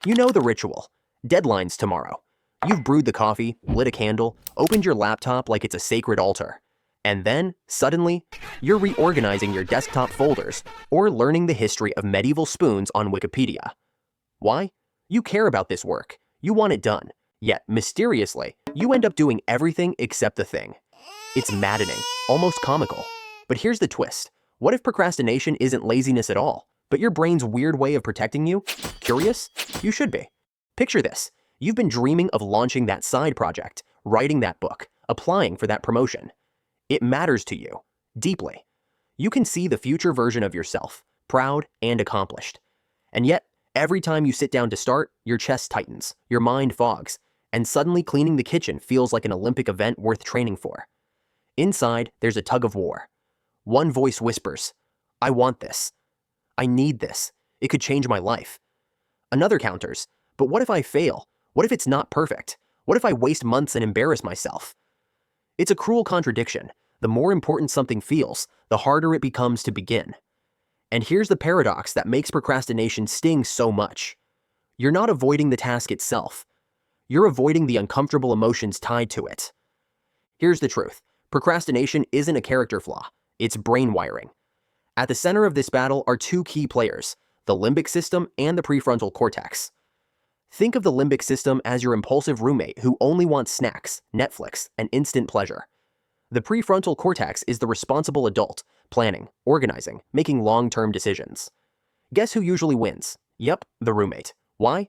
You know the ritual. Deadlines tomorrow. You've brewed the coffee, lit a candle, opened your laptop like it's a sacred altar. And then, suddenly, you're reorganizing your desktop folders or learning the history of medieval spoons on Wikipedia. Why? You care about this work. You want it done. Yet, mysteriously, you end up doing everything except the thing. It's maddening, almost comical. But here's the twist. What if procrastination isn't laziness at all, but your brain's weird way of protecting you? Curious? You should be. Picture this. You've been dreaming of launching that side project, writing that book, applying for that promotion. It matters to you, deeply. You can see the future version of yourself, proud and accomplished. And yet, every time you sit down to start, your chest tightens, your mind fogs, and suddenly cleaning the kitchen feels like an Olympic event worth training for. Inside, there's a tug of war. One voice whispers, I want this. I need this. It could change my life. Another counters, but what if I fail? What if it's not perfect? What if I waste months and embarrass myself? It's a cruel contradiction. The more important something feels, the harder it becomes to begin. And here's the paradox that makes procrastination sting so much. You're not avoiding the task itself. You're avoiding the uncomfortable emotions tied to it. Here's the truth. Procrastination isn't a character flaw. It's brain wiring. At the center of this battle are two key players, the limbic system and the prefrontal cortex. Think of the limbic system as your impulsive roommate who only wants snacks, Netflix, and instant pleasure. The prefrontal cortex is the responsible adult, planning, organizing, making long-term decisions. Guess who usually wins? Yep, the roommate. Why?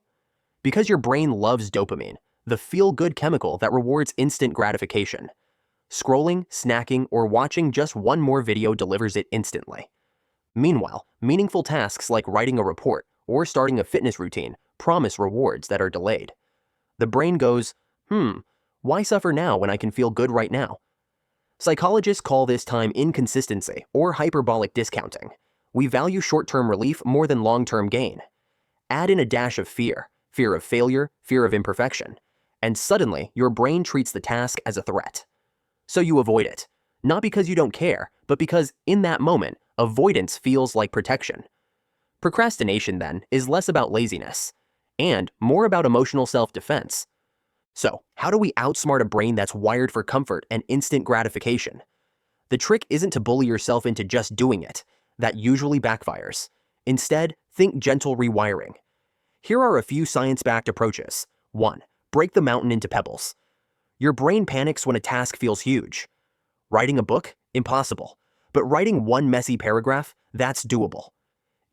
Because your brain loves dopamine, the feel-good chemical that rewards instant gratification. Scrolling, snacking, or watching just one more video delivers it instantly. Meanwhile, meaningful tasks like writing a report or starting a fitness routine promise rewards that are delayed. The brain goes, why suffer now when I can feel good right now? Psychologists call this time inconsistency or hyperbolic discounting. We value short-term relief more than long-term gain. Add in a dash of fear, fear of failure, fear of imperfection, and suddenly your brain treats the task as a threat. So you avoid it, not because you don't care, but because in that moment, avoidance feels like protection. Procrastination, then, is less about laziness and more about emotional self-defense. So, how do we outsmart a brain that's wired for comfort and instant gratification? The trick isn't to bully yourself into just doing it. That usually backfires. Instead, think gentle rewiring. Here are a few science-backed approaches. 1. Break the mountain into pebbles. Your brain panics when a task feels huge. Writing a book? Impossible. But writing one messy paragraph? That's doable.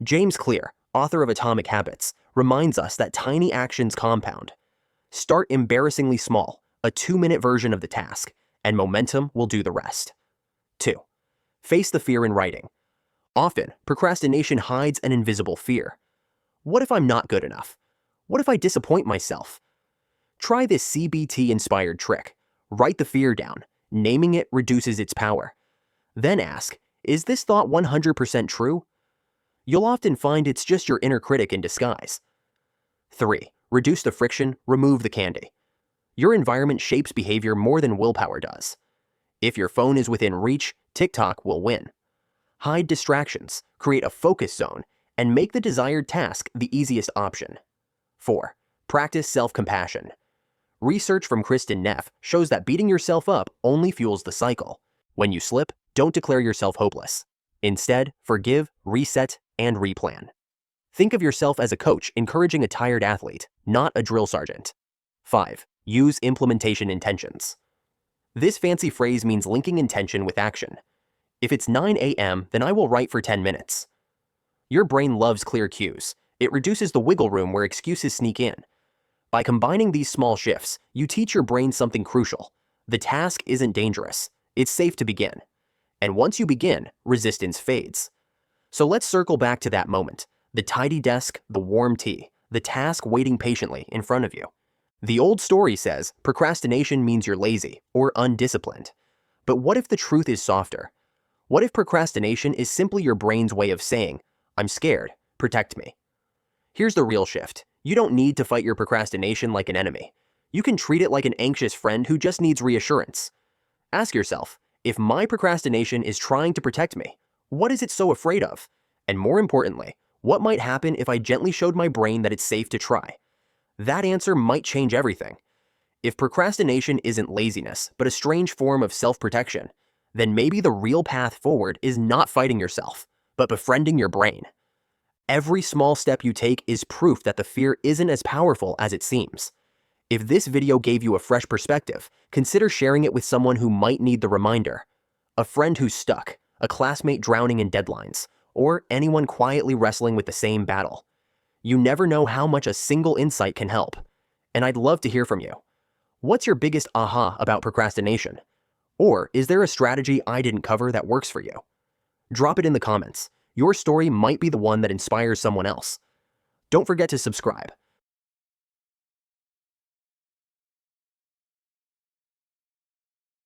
James Clear, author of Atomic Habits, reminds us that tiny actions compound. Start embarrassingly small, a 2-minute version of the task, and momentum will do the rest. 2. Face the fear in writing. Often, procrastination hides an invisible fear. What if I'm not good enough? What if I disappoint myself? Try this CBT-inspired trick. Write the fear down. Naming it reduces its power. Then ask, is this thought 100% true? You'll often find it's just your inner critic in disguise. 3. Reduce the friction, remove the candy. Your environment shapes behavior more than willpower does. If your phone is within reach, TikTok will win. Hide distractions, create a focus zone, and make the desired task the easiest option. 4. Practice self-compassion. Research from Kristen Neff shows that beating yourself up only fuels the cycle. When you slip, don't declare yourself hopeless. Instead, forgive, reset, and replan. Think of yourself as a coach encouraging a tired athlete, not a drill sergeant. 5. Use implementation intentions. This fancy phrase means linking intention with action. If it's 9 a.m., then I will write for 10 minutes. Your brain loves clear cues. It reduces the wiggle room where excuses sneak in. By combining these small shifts, you teach your brain something crucial. The task isn't dangerous. It's safe to begin. And once you begin, resistance fades. So let's circle back to that moment. The tidy desk, the warm tea, the task waiting patiently in front of you. The old story says procrastination means you're lazy or undisciplined. But what if the truth is softer? What if procrastination is simply your brain's way of saying, I'm scared, protect me? Here's the real shift. You don't need to fight your procrastination like an enemy. You can treat it like an anxious friend who just needs reassurance. Ask yourself, if my procrastination is trying to protect me, what is it so afraid of? And more importantly, what might happen if I gently showed my brain that it's safe to try? That answer might change everything. If procrastination isn't laziness, but a strange form of self-protection, then maybe the real path forward is not fighting yourself, but befriending your brain. Every small step you take is proof that the fear isn't as powerful as it seems. If this video gave you a fresh perspective, consider sharing it with someone who might need the reminder. A friend who's stuck, a classmate drowning in deadlines, or anyone quietly wrestling with the same battle. You never know how much a single insight can help. And I'd love to hear from you. What's your biggest aha about procrastination? Or is there a strategy I didn't cover that works for you? Drop it in the comments. Your story might be the one that inspires someone else. Don't forget to subscribe